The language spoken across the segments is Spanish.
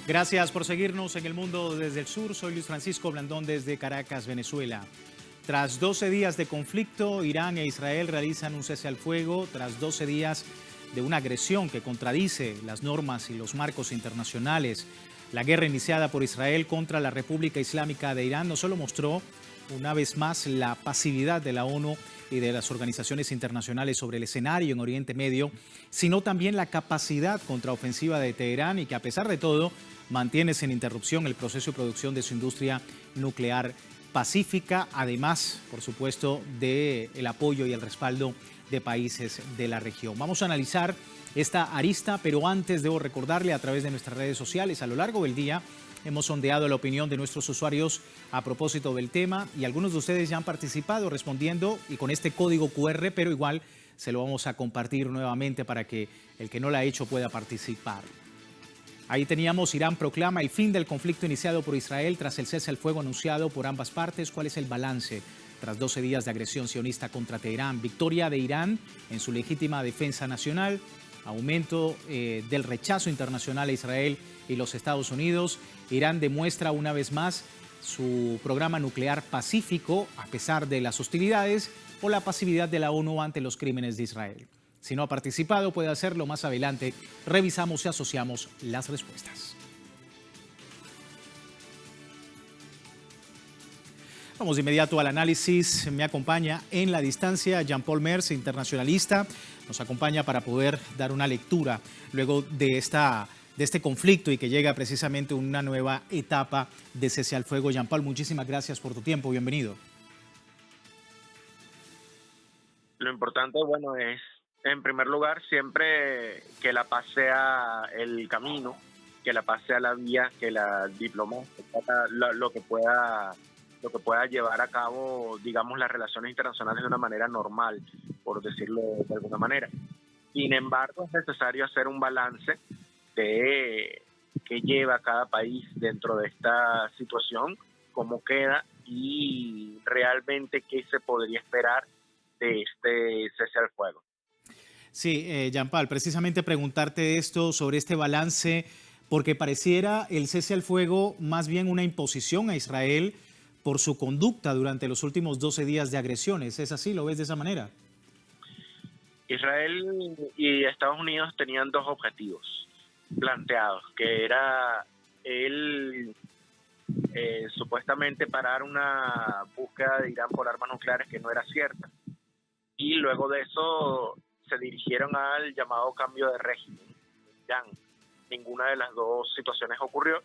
Gracias por seguirnos en El Mundo desde el Sur. Soy Luis Francisco Blandón desde Caracas, Venezuela. Tras 12 días de conflicto, Irán e Israel realizan un cese al fuego tras 12 días de una agresión que contradice las normas y los marcos internacionales. La guerra iniciada por Israel contra la República Islámica de Irán no solo mostró una vez más la pasividad de la ONU y de las organizaciones internacionales sobre el escenario en Oriente Medio, sino también la capacidad contraofensiva de Teherán y que a pesar de todo mantiene sin interrupción el proceso de producción de su industria nuclear pacífica, además, por supuesto, del apoyo y el respaldo de países de la región. Vamos a analizar esta arista, pero antes debo recordarle a través de nuestras redes sociales a lo largo del día hemos sondeado la opinión de nuestros usuarios a propósito del tema y algunos de ustedes ya han participado respondiendo y con este código QR, pero igual se lo vamos a compartir nuevamente para que el que no lo ha hecho pueda participar. Ahí teníamos: Irán proclama el fin del conflicto iniciado por Israel tras el cese al fuego anunciado por ambas partes. ¿Cuál es el balance tras 12 días de agresión sionista contra Teherán? Victoria de Irán en su legítima defensa nacional, aumento del rechazo internacional a Israel y los Estados Unidos. Irán demuestra una vez más su programa nuclear pacífico a pesar de las hostilidades, o la pasividad de la ONU ante los crímenes de Israel. Si no ha participado, puede hacerlo más adelante. Revisamos y asociamos las respuestas. Vamos de inmediato al análisis. Me acompaña en la distancia Jean-Paul Mers, internacionalista. Nos acompaña para poder dar una lectura luego de este conflicto y que llega precisamente una nueva etapa de cese al fuego. Jean-Paul, muchísimas gracias por tu tiempo. Bienvenido. Lo importante, bueno, es, en primer lugar, siempre que la paz sea el camino, que la paz sea la vía, que la diplomacia, lo que pueda llevar a cabo, digamos, las relaciones internacionales de una manera normal, por decirlo de alguna manera. Sin embargo, es necesario hacer un balance de qué lleva cada país dentro de esta situación, cómo queda y realmente qué se podría esperar de este cese al fuego. Sí, Jean-Paul, precisamente preguntarte esto sobre este balance, porque pareciera el cese al fuego más bien una imposición a Israel por su conducta durante los últimos 12 días de agresiones. ¿Es así? ¿Lo ves de esa manera? Israel y Estados Unidos tenían dos objetivos planteados, que era el supuestamente parar una búsqueda de Irán por armas nucleares que no era cierta, y luego de eso se dirigieron al llamado cambio de régimen en Irán. Ninguna de las dos situaciones ocurrió,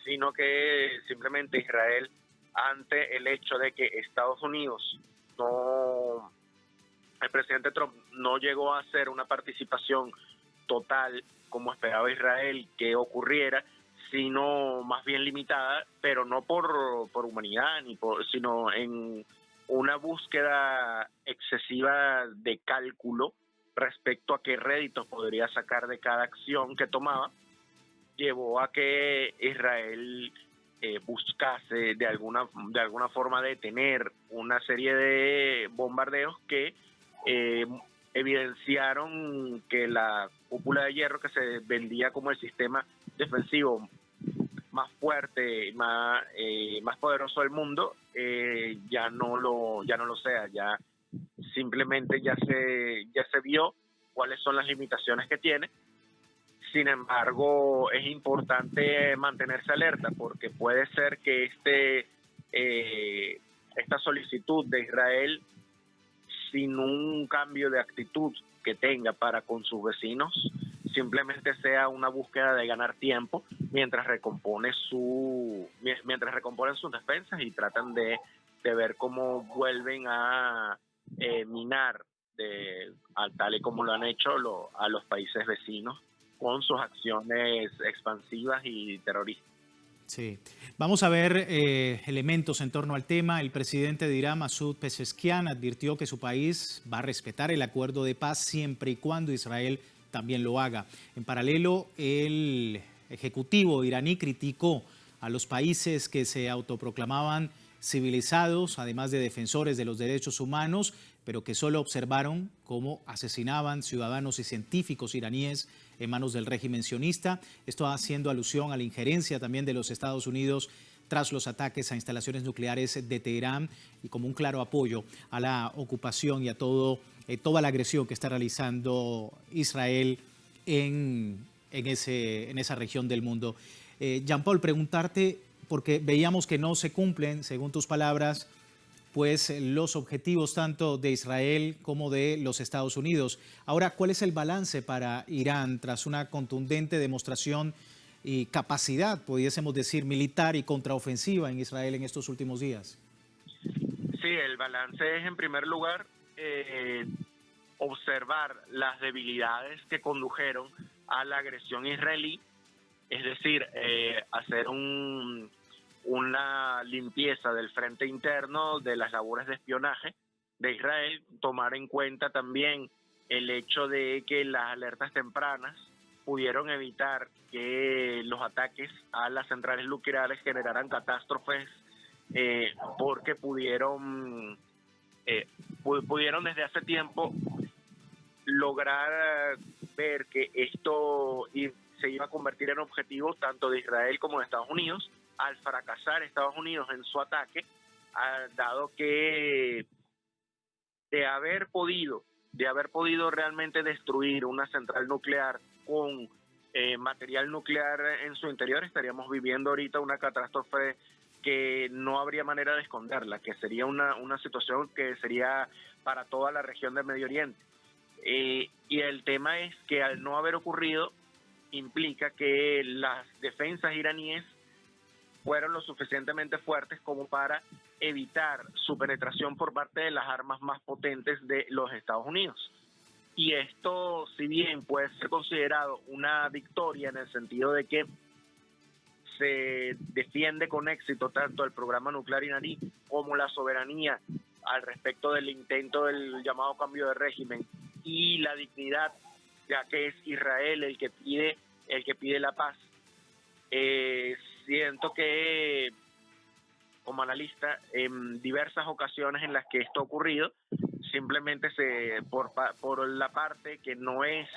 sino que simplemente Israel, ante el hecho de que Estados Unidos el presidente Trump no llegó a hacer una participación total como esperaba Israel que ocurriera, sino más bien limitada, pero no por humanidad, sino en una búsqueda excesiva de cálculo respecto a qué réditos podría sacar de cada acción que tomaba, llevó a que Israel buscase de alguna forma detener una serie de bombardeos que evidenciaron que la cúpula de hierro, que se vendía como el sistema defensivo más fuerte, más poderoso del mundo, ya no lo sea. Ya simplemente ya se vio cuáles son las limitaciones que tiene. Sin embargo, es importante mantenerse alerta, porque puede ser que esta solicitud de Israel, sin un cambio de actitud que tenga para con sus vecinos, simplemente sea una búsqueda de ganar tiempo mientras recomponen sus defensas y tratan de ver cómo vuelven a minar tal y como lo han hecho a los países vecinos con sus acciones expansivas y terroristas. Sí. Vamos a ver elementos en torno al tema. El presidente de Irán, Masoud Pezeshkian, advirtió que su país va a respetar el acuerdo de paz siempre y cuando Israel también lo haga. En paralelo, el ejecutivo iraní criticó a los países que se autoproclamaban civilizados, además de defensores de los derechos humanos, pero que solo observaron cómo asesinaban ciudadanos y científicos iraníes en manos del régimen sionista. Esto haciendo alusión a la injerencia también de los Estados Unidos tras los ataques a instalaciones nucleares de Teherán y como un claro apoyo a la ocupación y a toda la agresión que está realizando Israel en esa región del mundo. Jean-Paul, preguntarte, porque veíamos que no se cumplen, según tus palabras, pues los objetivos tanto de Israel como de los Estados Unidos. Ahora, ¿cuál es el balance para Irán tras una contundente demostración y capacidad, pudiésemos decir, militar y contraofensiva en Israel en estos últimos días? Sí, el balance es, en primer lugar, observar las debilidades que condujeron a la agresión israelí, es decir, hacer una limpieza del frente interno de las labores de espionaje de Israel, tomar en cuenta también el hecho de que las alertas tempranas pudieron evitar que los ataques a las centrales nucleares generaran catástrofes, porque pudieron desde hace tiempo lograr ver que esto se iba a convertir en objetivo tanto de Israel como de Estados Unidos. Al fracasar Estados Unidos en su ataque, dado que de haber podido realmente destruir una central nuclear con material nuclear en su interior, estaríamos viviendo ahorita una catástrofe que no habría manera de esconderla, que sería una situación que sería para toda la región del Medio Oriente. Y el tema es que al no haber ocurrido, implica que las defensas iraníes fueron lo suficientemente fuertes como para evitar su penetración por parte de las armas más potentes de los Estados Unidos. Y esto, si bien puede ser considerado una victoria en el sentido de que se defiende con éxito tanto el programa nuclear iraní como la soberanía al respecto del intento del llamado cambio de régimen y la dignidad, ya que es Israel el que pide la paz, siento que como analista, en diversas ocasiones en las que esto ha ocurrido, simplemente por la parte que no es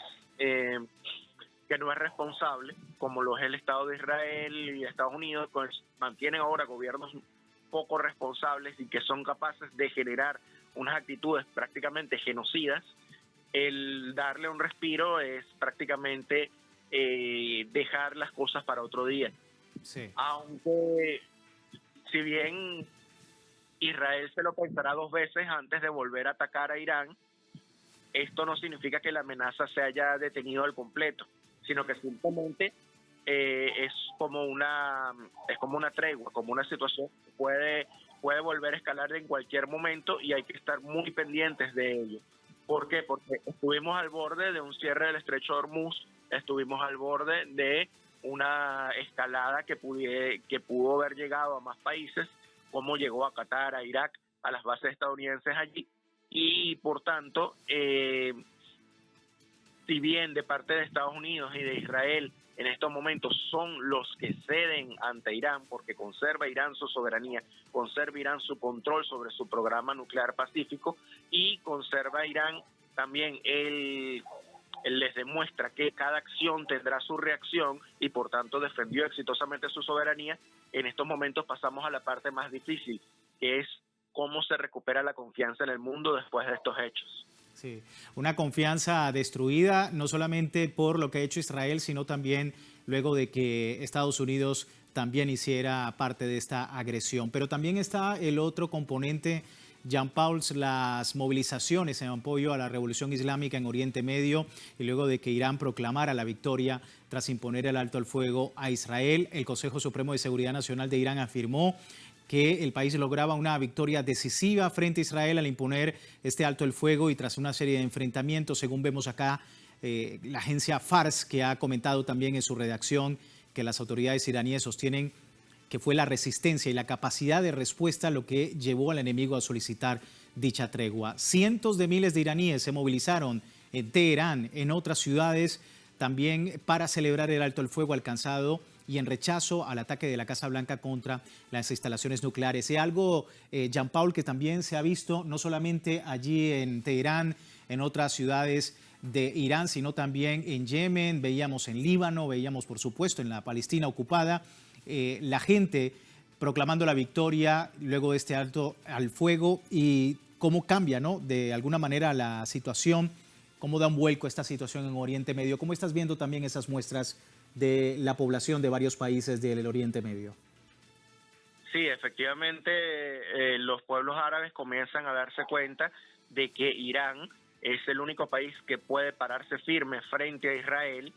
responsable, como lo es el Estado de Israel y Estados Unidos, pues mantienen ahora gobiernos poco responsables y que son capaces de generar unas actitudes prácticamente genocidas. El darle un respiro es prácticamente dejar las cosas para otro día. Sí. Aunque, si bien Israel se lo pensará dos veces antes de volver a atacar a Irán, esto no significa que la amenaza se haya detenido al completo, sino que simplemente es como una tregua, como una situación que puede volver a escalar en cualquier momento y hay que estar muy pendientes de ello. ¿Por qué? Porque estuvimos al borde de un cierre del estrecho de Hormuz, estuvimos al borde de una escalada que pudo haber llegado a más países, como llegó a Qatar, a Irak, a las bases estadounidenses allí, y por tanto, si bien de parte de Estados Unidos y de Israel en estos momentos son los que ceden ante Irán, porque conserva Irán su soberanía, conserva Irán su control sobre su programa nuclear pacífico y conserva Irán también les demuestra que cada acción tendrá su reacción y por tanto defendió exitosamente su soberanía. En estos momentos pasamos a la parte más difícil, que es cómo se recupera la confianza en el mundo después de estos hechos. Sí, una confianza destruida no solamente por lo que ha hecho Israel, sino también luego de que Estados Unidos también hiciera parte de esta agresión. Pero también está el otro componente, Jean-Paul, las movilizaciones en apoyo a la revolución islámica en Oriente Medio y luego de que Irán proclamara la victoria tras imponer el alto al fuego a Israel. El Consejo Supremo de Seguridad Nacional de Irán afirmó que el país lograba una victoria decisiva frente a Israel al imponer este alto el fuego y tras una serie de enfrentamientos, según vemos acá, la agencia Fars, que ha comentado también en su redacción que las autoridades iraníes sostienen que fue la resistencia y la capacidad de respuesta lo que llevó al enemigo a solicitar dicha tregua. Cientos de miles de iraníes se movilizaron en Teherán, en otras ciudades, también para celebrar el alto el fuego alcanzado y en rechazo al ataque de la Casa Blanca contra las instalaciones nucleares. Es algo, Jean-Paul, que también se ha visto no solamente allí en Teherán, en otras ciudades de Irán, sino también en Yemen, veíamos en Líbano, veíamos por supuesto en la Palestina ocupada, la gente proclamando la victoria luego de este alto al fuego y cómo cambia, ¿no?, de alguna manera la situación, cómo da un vuelco esta situación en Oriente Medio. ¿Cómo estás viendo también esas muestras de la población de varios países del Oriente Medio? Sí, efectivamente, los pueblos árabes comienzan a darse cuenta de que Irán es el único país que puede pararse firme frente a Israel.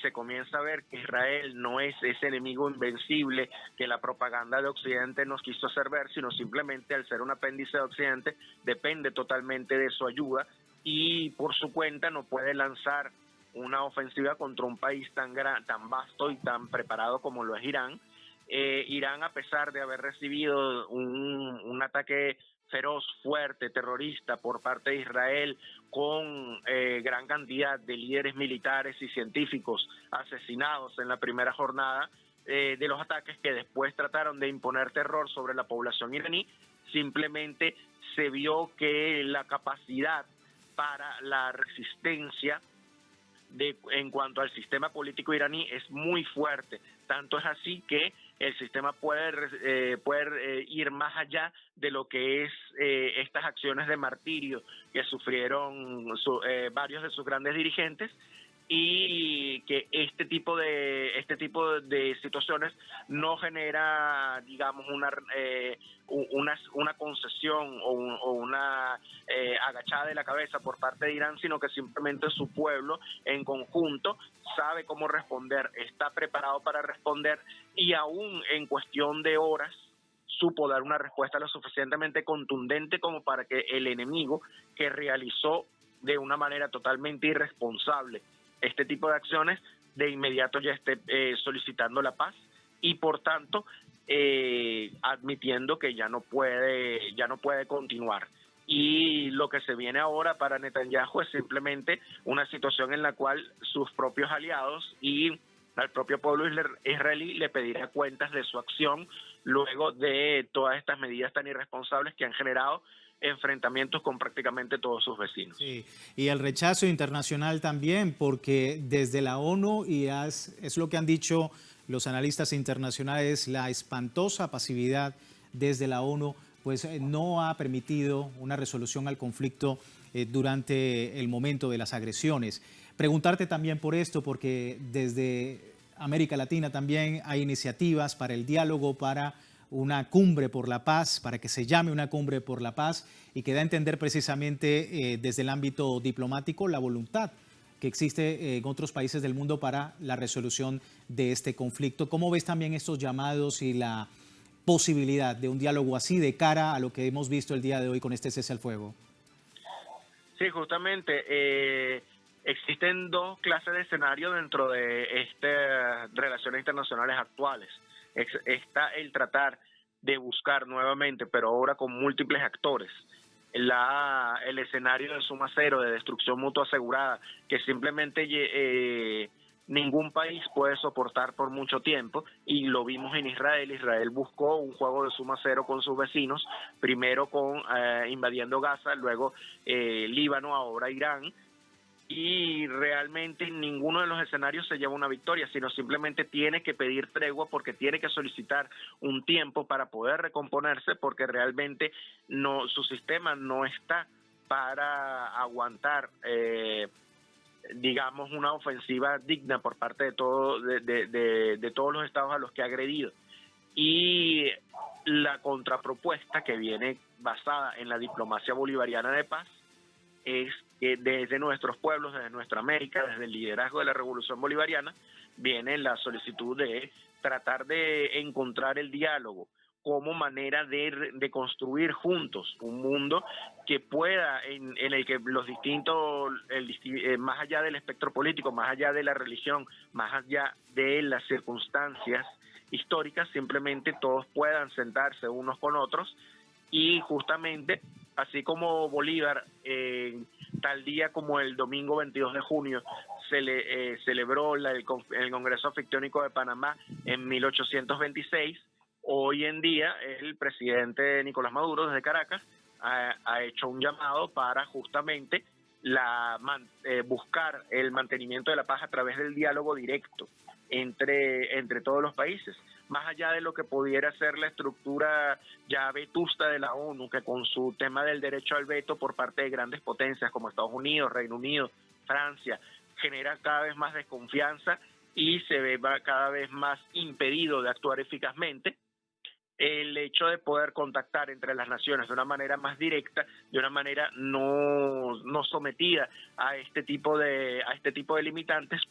Se comienza a ver que Israel no es ese enemigo invencible que la propaganda de Occidente nos quiso hacer ver, sino simplemente al ser un apéndice de Occidente depende totalmente de su ayuda y por su cuenta no puede lanzar una ofensiva contra un país tan vasto y tan preparado como lo es Irán. Irán, a pesar de haber recibido un ataque feroz, fuerte, terrorista por parte de Israel, con gran cantidad de líderes militares y científicos asesinados en la primera jornada de los ataques que después trataron de imponer terror sobre la población iraní, simplemente se vio que la capacidad para la resistencia en cuanto al sistema político iraní es muy fuerte. Tanto es así que el sistema puede ir más allá de lo que es estas acciones de martirio que sufrieron varios de sus grandes dirigentes, y que este tipo de situaciones no genera, digamos, una concesión o una agachada de la cabeza por parte de Irán, sino que simplemente su pueblo en conjunto sabe cómo responder, está preparado para responder, y aún en cuestión de horas supo dar una respuesta lo suficientemente contundente como para que el enemigo, que realizó de una manera totalmente irresponsable este tipo de acciones, de inmediato ya esté solicitando la paz y por tanto admitiendo que ya no puede continuar. Y lo que se viene ahora para Netanyahu es simplemente una situación en la cual sus propios aliados y al propio pueblo israelí le pedirá cuentas de su acción luego de todas estas medidas tan irresponsables que han generado enfrentamientos con prácticamente todos sus vecinos. Sí, y el rechazo internacional también, porque desde la ONU, y es lo que han dicho los analistas internacionales, la espantosa pasividad desde la ONU, pues no ha permitido una resolución al conflicto durante el momento de las agresiones. Preguntarte también por esto, porque desde América Latina también hay iniciativas para el diálogo, para una cumbre por la paz, para que se llame una cumbre por la paz y que da a entender precisamente desde el ámbito diplomático la voluntad que existe en otros países del mundo para la resolución de este conflicto. ¿Cómo ves también estos llamados y la posibilidad de un diálogo así de cara a lo que hemos visto el día de hoy con este cese al fuego? Sí, justamente existen dos clases de escenarios dentro de estas relaciones internacionales actuales. Está el tratar de buscar nuevamente, pero ahora con múltiples actores, el escenario de suma cero, de destrucción mutua asegurada, que simplemente ningún país puede soportar por mucho tiempo, y lo vimos en Israel. Israel buscó un juego de suma cero con sus vecinos, primero invadiendo Gaza, luego Líbano, ahora Irán, y realmente ninguno de los escenarios se lleva una victoria, sino simplemente tiene que pedir tregua porque tiene que solicitar un tiempo para poder recomponerse, porque realmente su sistema no está para aguantar digamos, una ofensiva digna por parte de todos los estados a los que ha agredido. Y la contrapropuesta, que viene basada en la diplomacia bolivariana de paz, es que desde nuestros pueblos, desde nuestra América, desde el liderazgo de la Revolución Bolivariana, viene la solicitud de tratar de encontrar el diálogo como manera de construir juntos un mundo que pueda, en el que los distintos, más allá del espectro político, más allá de la religión, más allá de las circunstancias históricas, simplemente todos puedan sentarse unos con otros y justamente así como Bolívar, tal día como el domingo 22 de junio, celebró el Congreso Anfictiónico de Panamá en 1826, hoy en día el presidente Nicolás Maduro desde Caracas ha hecho un llamado para justamente buscar el mantenimiento de la paz a través del diálogo directo entre todos los países, más allá de lo que pudiera ser la estructura ya vetusta de la ONU, que con su tema del derecho al veto por parte de grandes potencias como Estados Unidos, Reino Unido, Francia, genera cada vez más desconfianza y se ve cada vez más impedido de actuar eficazmente. El hecho de poder contactar entre las naciones de una manera más directa, de una manera no sometida a este tipo de limitantes,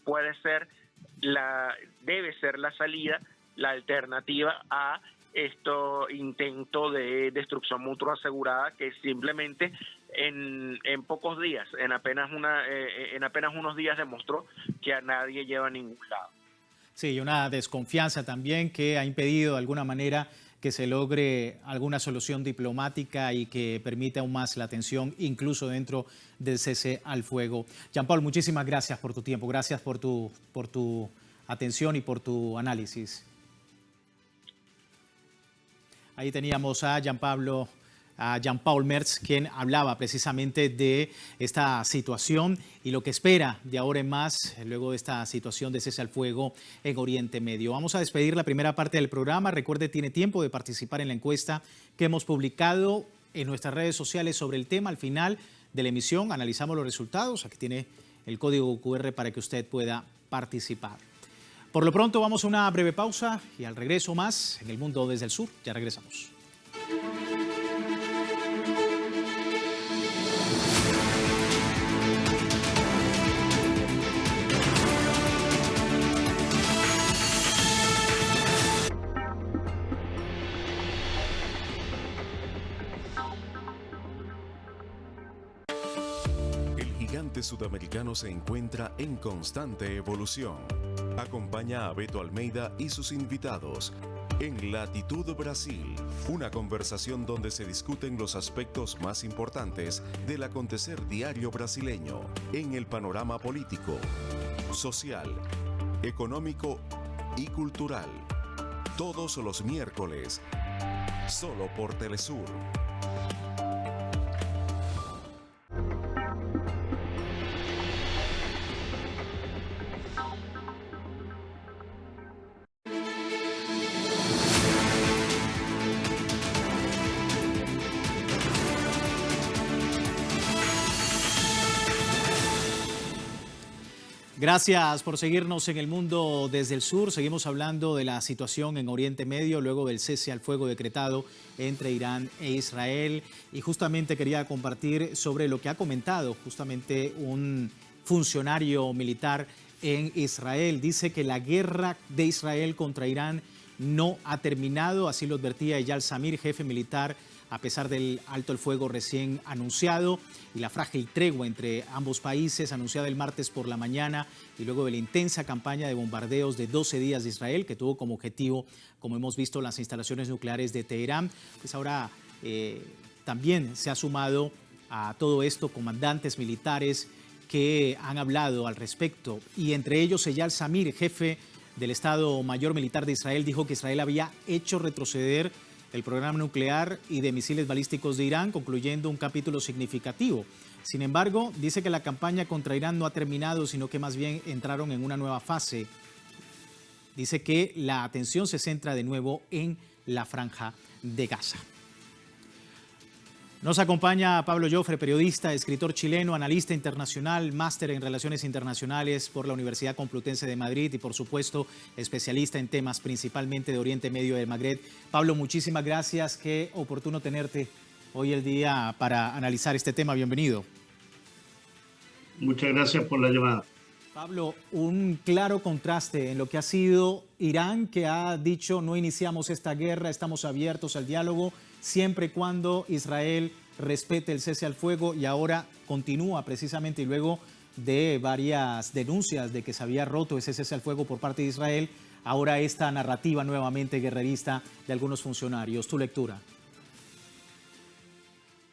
debe ser la salida, la alternativa a esto intento de destrucción mutua asegurada que simplemente en pocos días, en apenas unos días demostró que a nadie lleva a ningún lado. Sí, y una desconfianza también que ha impedido de alguna manera que se logre alguna solución diplomática y que permita aún más la atención, incluso dentro del cese al fuego. Jean-Paul, muchísimas gracias por tu tiempo, gracias por tu atención y por tu análisis. Ahí teníamos a Jean-Paul Merz, quien hablaba precisamente de esta situación y lo que espera de ahora en más, luego de esta situación de cese al fuego en Oriente Medio. Vamos a despedir la primera parte del programa. Recuerde, tiene tiempo de participar en la encuesta que hemos publicado en nuestras redes sociales sobre el tema. Al final de la emisión analizamos los resultados. Aquí tiene el código QR para que usted pueda participar. Por lo pronto vamos a una breve pausa y al regreso más en El Mundo desde el Sur. Ya regresamos. Sudamericano se encuentra en constante evolución. Acompaña a Beto Almeida y sus invitados en Latitud Brasil, una conversación donde se discuten los aspectos más importantes del acontecer diario brasileño en el panorama político, social, económico y cultural. Todos los miércoles, solo por Telesur. Gracias por seguirnos en El Mundo desde el Sur. Seguimos hablando de la situación en Oriente Medio luego del cese al fuego decretado entre Irán e Israel. Y justamente quería compartir sobre lo que ha comentado justamente un funcionario militar en Israel. Dice que la guerra de Israel contra Irán no ha terminado, así lo advertía Eyal Zamir, jefe militar, a pesar del alto el fuego recién anunciado y la frágil tregua entre ambos países anunciada el martes por la mañana y luego de la intensa campaña de bombardeos de 12 días de Israel que tuvo como objetivo, como hemos visto, las instalaciones nucleares de Teherán. Pues ahora también se ha sumado a todo esto comandantes militares que han hablado al respecto y entre ellos Eyal Zamir, jefe del Estado Mayor Militar de Israel, dijo que Israel había hecho retroceder el programa nuclear y de misiles balísticos de Irán, concluyendo un capítulo significativo. Sin embargo, dice que la campaña contra Irán no ha terminado, sino que más bien entraron en una nueva fase. Dice que la atención se centra de nuevo en la Franja de Gaza. Nos acompaña Pablo Jofre, periodista, escritor chileno, analista internacional, máster en Relaciones Internacionales por la Universidad Complutense de Madrid y, por supuesto, especialista en temas principalmente de Oriente Medio y del Magreb. Pablo, muchísimas gracias. Qué oportuno tenerte hoy el día para analizar este tema. Bienvenido. Muchas gracias por la llamada. Pablo, un claro contraste en lo que ha sido Irán, que ha dicho no iniciamos esta guerra, estamos abiertos al diálogo, siempre y cuando Israel respete el cese al fuego, y ahora continúa precisamente y luego de varias denuncias de que se había roto ese cese al fuego por parte de Israel, ahora esta narrativa nuevamente guerrerista de algunos funcionarios. ¿Tu lectura?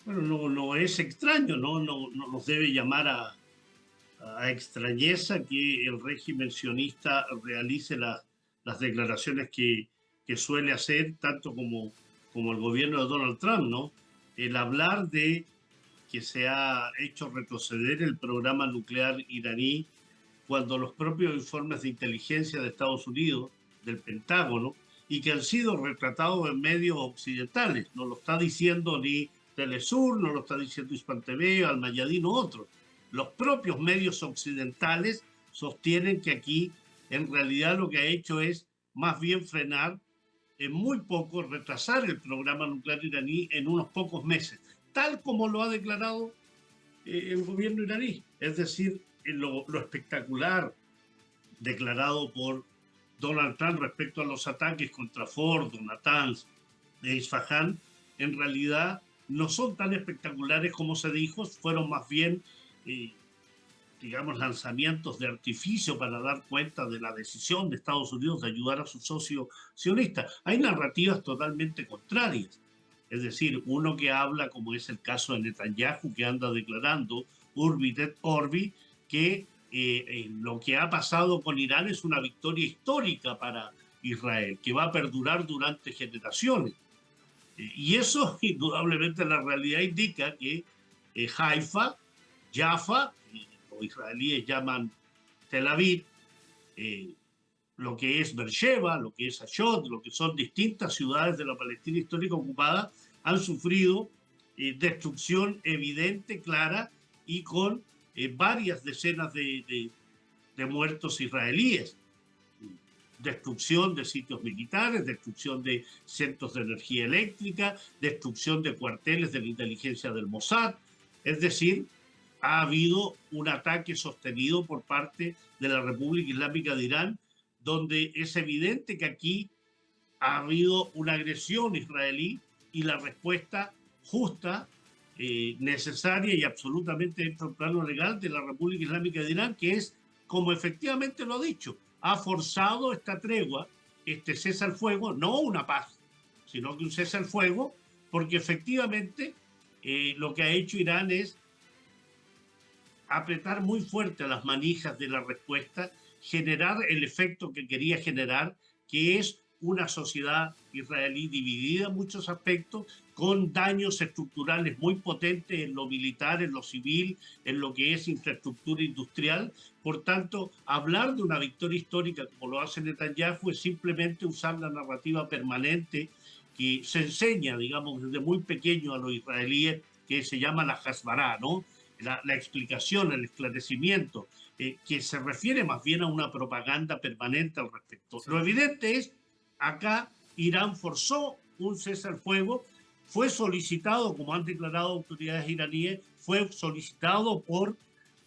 Bueno, no es extraño, no nos debe llamar a extrañeza que el régimen sionista realice las declaraciones que suele hacer, tanto como el gobierno de Donald Trump, ¿no? El hablar de que se ha hecho retroceder el programa nuclear iraní cuando los propios informes de inteligencia de Estados Unidos, del Pentágono, y que han sido retratados en medios occidentales, no lo está diciendo ni Telesur, no lo está diciendo Hispan TV, Al Mayadín u otros. Los propios medios occidentales sostienen que aquí en realidad lo que ha hecho es más bien frenar en muy poco, retrasar el programa nuclear iraní en unos pocos meses, tal como lo ha declarado el gobierno iraní. Es decir, lo espectacular declarado por Donald Trump respecto a los ataques contra Fordo, Natanz e Isfahan, en realidad no son tan espectaculares como se dijo, fueron más bien, digamos, lanzamientos de artificio para dar cuenta de la decisión de Estados Unidos de ayudar a su socio sionista. Hay narrativas totalmente contrarias. Es decir, uno que habla, como es el caso de Netanyahu, que anda declarando Urbi et Orbi, que lo que ha pasado con Irán es una victoria histórica para Israel, que va a perdurar durante generaciones. Y eso, indudablemente, la realidad indica que Haifa, Jaffa, los israelíes llaman Tel Aviv, lo que es Beersheba, lo que es Ashdod, lo que son distintas ciudades de la Palestina histórica ocupada, han sufrido destrucción evidente, clara, y con varias decenas de muertos israelíes. Destrucción de sitios militares, destrucción de centros de energía eléctrica, destrucción de cuarteles de la inteligencia del Mossad. Es decir, ha habido un ataque sostenido por parte de la República Islámica de Irán, donde es evidente que aquí ha habido una agresión israelí y la respuesta justa, necesaria y absolutamente dentro del plano legal de la República Islámica de Irán, que es, como efectivamente lo ha dicho, ha forzado esta tregua, este cese al fuego, no una paz, sino que un cese al fuego, porque efectivamente lo que ha hecho Irán es apretar muy fuerte a las manijas de la respuesta, generar el efecto que quería generar, que es una sociedad israelí dividida en muchos aspectos, con daños estructurales muy potentes en lo militar, en lo civil, en lo que es infraestructura industrial. Por tanto, hablar de una victoria histórica como lo hace Netanyahu es simplemente usar la narrativa permanente que se enseña, digamos, desde muy pequeño a los israelíes, que se llama la Hasbará, ¿no? La explicación, el esclarecimiento, que se refiere más bien a una propaganda permanente al respecto. Sí. Lo evidente es, acá Irán forzó un cese al fuego, fue solicitado, como han declarado autoridades iraníes, fue solicitado por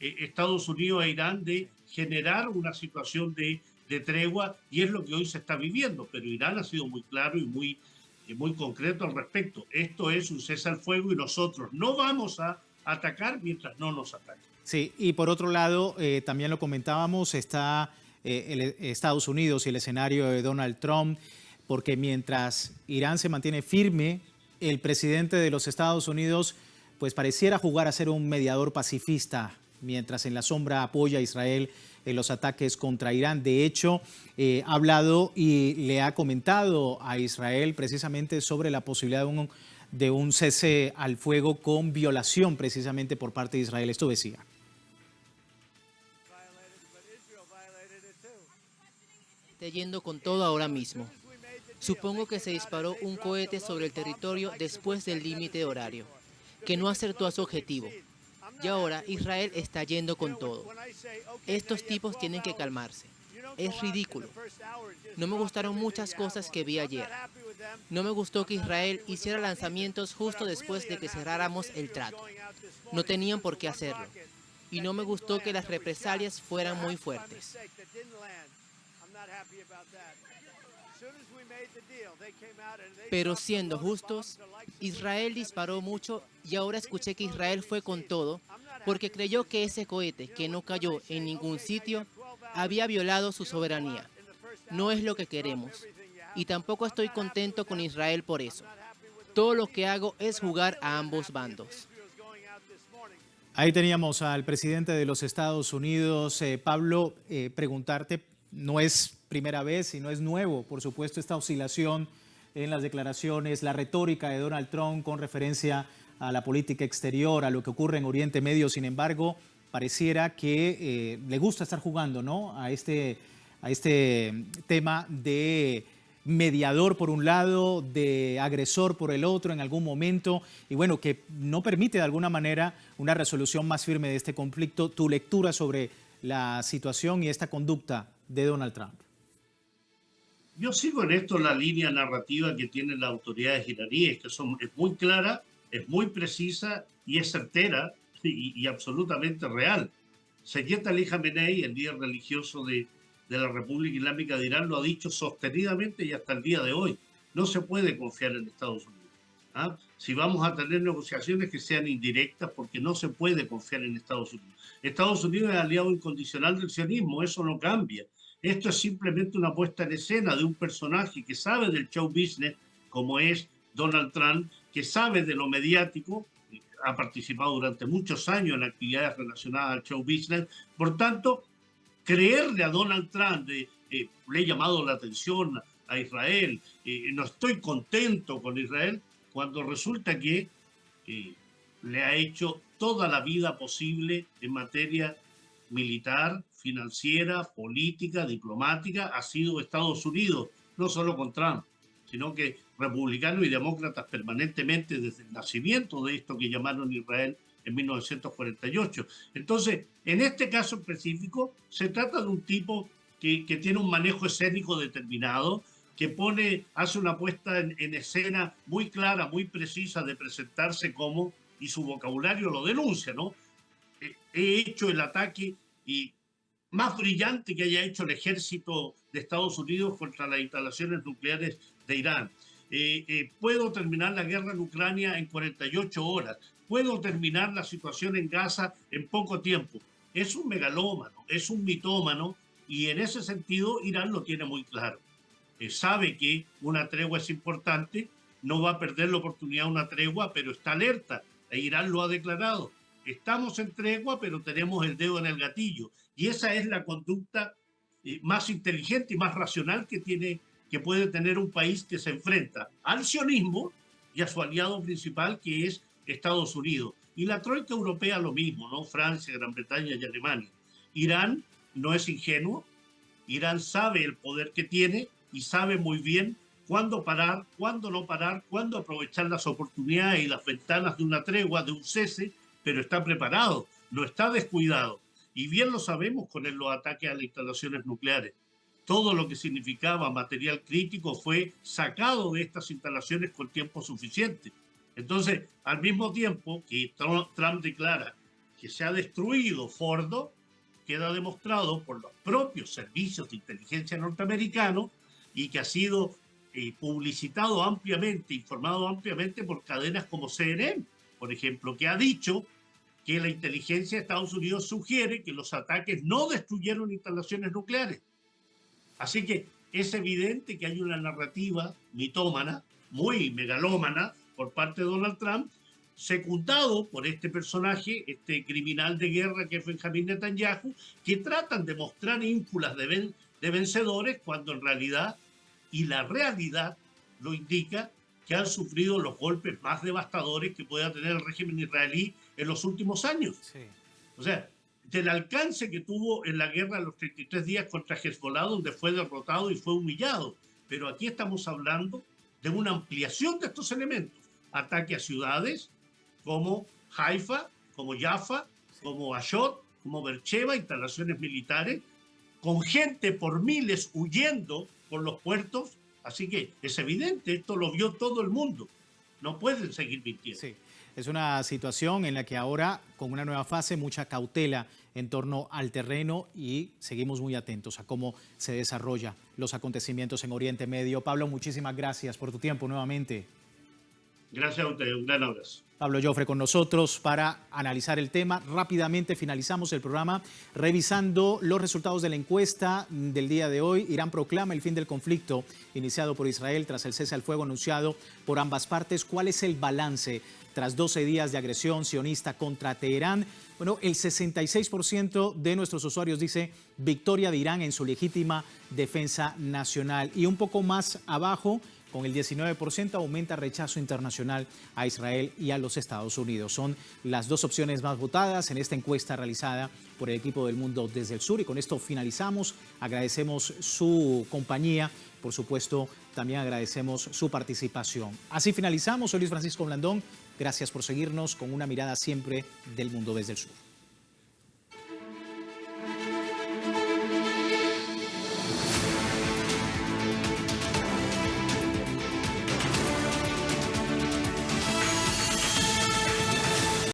Estados Unidos e Irán de generar una situación de tregua, y es lo que hoy se está viviendo, pero Irán ha sido muy claro y muy concreto al respecto. Esto es un cese al fuego y nosotros no vamos a atacar mientras no nos ataquen. Sí, y por otro lado, también lo comentábamos, está Estados Unidos y el escenario de Donald Trump, porque mientras Irán se mantiene firme, el presidente de los Estados Unidos pues pareciera jugar a ser un mediador pacifista, mientras en la sombra apoya a Israel en los ataques contra Irán. De hecho, ha hablado y le ha comentado a Israel precisamente sobre la posibilidad de un cese al fuego con violación precisamente por parte de Israel. Esto decía. Está yendo con todo ahora mismo. Supongo que se disparó un cohete sobre el territorio después del límite horario, que no acertó a su objetivo. Y ahora Israel está yendo con todo. Estos tipos tienen que calmarse. Es ridículo. No me gustaron muchas cosas que vi ayer. No me gustó que Israel hiciera lanzamientos justo después de que cerráramos el trato. No tenían por qué hacerlo. Y no me gustó que las represalias fueran muy fuertes. Pero siendo justos, Israel disparó mucho y ahora escuché que Israel fue con todo porque creyó que ese cohete, que no cayó en ningún sitio, había violado su soberanía. No es lo que queremos. Y tampoco estoy contento con Israel por eso. Todo lo que hago es jugar a ambos bandos. Ahí teníamos al presidente de los Estados Unidos. Pablo, preguntarte, no es primera vez y no es nuevo, por supuesto, esta oscilación en las declaraciones, la retórica de Donald Trump con referencia a la política exterior, a lo que ocurre en Oriente Medio. Sin embargo, pareciera que le gusta estar jugando, ¿no?, a este tema de mediador por un lado, de agresor por el otro en algún momento, y bueno, que no permite de alguna manera una resolución más firme de este conflicto. Tu lectura sobre la situación y esta conducta de Donald Trump. Yo sigo en esto la línea narrativa que tienen las autoridades iraníes, que es muy clara, es muy precisa y es certera y absolutamente real. Sayyid Ali Khamenei, el líder religioso de la República Islámica de Irán, lo ha dicho sostenidamente y hasta el día de hoy. No se puede confiar en Estados Unidos. ¿Ah? Si vamos a tener negociaciones que sean indirectas, porque no se puede confiar en Estados Unidos. Estados Unidos es aliado incondicional del sionismo, eso no cambia. Esto es simplemente una puesta en escena de un personaje que sabe del show business, como es Donald Trump, que sabe de lo mediático, ha participado durante muchos años en actividades relacionadas al show business. Por tanto, creerle a Donald Trump, le he llamado la atención a Israel, no estoy contento con Israel, cuando resulta que le ha hecho toda la vida posible en materia militar, financiera, política, diplomática, ha sido Estados Unidos, no solo con Trump, sino que republicanos y demócratas permanentemente desde el nacimiento de esto que llamaron Israel en 1948. Entonces, en este caso específico, se trata de un tipo que tiene un manejo escénico determinado, que hace una puesta en escena muy clara, muy precisa de presentarse como, y su vocabulario lo denuncia, ¿no? He hecho el ataque más brillante que haya hecho el ejército de Estados Unidos contra las instalaciones nucleares de Irán. Puedo terminar la guerra en Ucrania en 48 horas. Puedo terminar la situación en Gaza en poco tiempo. Es un megalómano, es un mitómano, y en ese sentido Irán lo tiene muy claro. Sabe que una tregua es importante, no va a perder la oportunidad de una tregua, pero está alerta. Irán lo ha declarado. Estamos en tregua, pero tenemos el dedo en el gatillo. Y esa es la conducta más inteligente y más racional que puede tener un país que se enfrenta al sionismo y a su aliado principal, que es Estados Unidos. Y la troika europea lo mismo, ¿no? Francia, Gran Bretaña y Alemania. Irán no es ingenuo. Irán sabe el poder que tiene y sabe muy bien cuándo parar, cuándo no parar, cuándo aprovechar las oportunidades y las ventanas de una tregua, de un cese, pero está preparado, no está descuidado. Y bien lo sabemos con los ataques a las instalaciones nucleares. Todo lo que significaba material crítico fue sacado de estas instalaciones con tiempo suficiente. Entonces, al mismo tiempo que Trump declara que se ha destruido Fordo, queda demostrado por los propios servicios de inteligencia norteamericanos y que ha sido publicitado ampliamente, informado ampliamente por cadenas como CNN, por ejemplo, que ha dicho que la inteligencia de Estados Unidos sugiere que los ataques no destruyeron instalaciones nucleares. Así que es evidente que hay una narrativa mitómana, muy megalómana, por parte de Donald Trump, secundado por este personaje, este criminal de guerra que es Benjamín Netanyahu, que tratan de mostrar ínfulas de vencedores cuando en realidad, y la realidad lo indica, que han sufrido los golpes más devastadores que pueda tener el régimen israelí en los últimos años. Sí. O sea, del alcance que tuvo en la guerra de los 33 días contra Hezbollah, donde fue derrotado y fue humillado. Pero aquí estamos hablando de una ampliación de estos elementos. Ataque a ciudades como Haifa, como Jaffa, como Ashdod, como Beersheba, instalaciones militares, con gente por miles huyendo por los puertos. Así que es evidente, esto lo vio todo el mundo. No pueden seguir mintiendo. Sí, es una situación en la que ahora, con una nueva fase, mucha cautela en torno al terreno, y seguimos muy atentos a cómo se desarrollan los acontecimientos en Oriente Medio. Pablo, muchísimas gracias por tu tiempo nuevamente. Gracias a ustedes, un gran abrazo. Pablo Jofre con nosotros para analizar el tema. Rápidamente finalizamos el programa revisando los resultados de la encuesta del día de hoy. Irán proclama el fin del conflicto iniciado por Israel tras el cese al fuego anunciado por ambas partes. ¿Cuál es el balance tras 12 días de agresión sionista contra Teherán? Bueno, el 66% de nuestros usuarios dice victoria de Irán en su legítima defensa nacional. Y un poco más abajo, con el 19%, aumenta rechazo internacional a Israel y a los Estados Unidos. Son las dos opciones más votadas en esta encuesta realizada por el equipo del Mundo desde el Sur. Y con esto finalizamos. Agradecemos su compañía. Por supuesto, también agradecemos su participación. Así finalizamos. Soy Luis Francisco Blandón. Gracias por seguirnos con una mirada siempre del mundo desde el sur.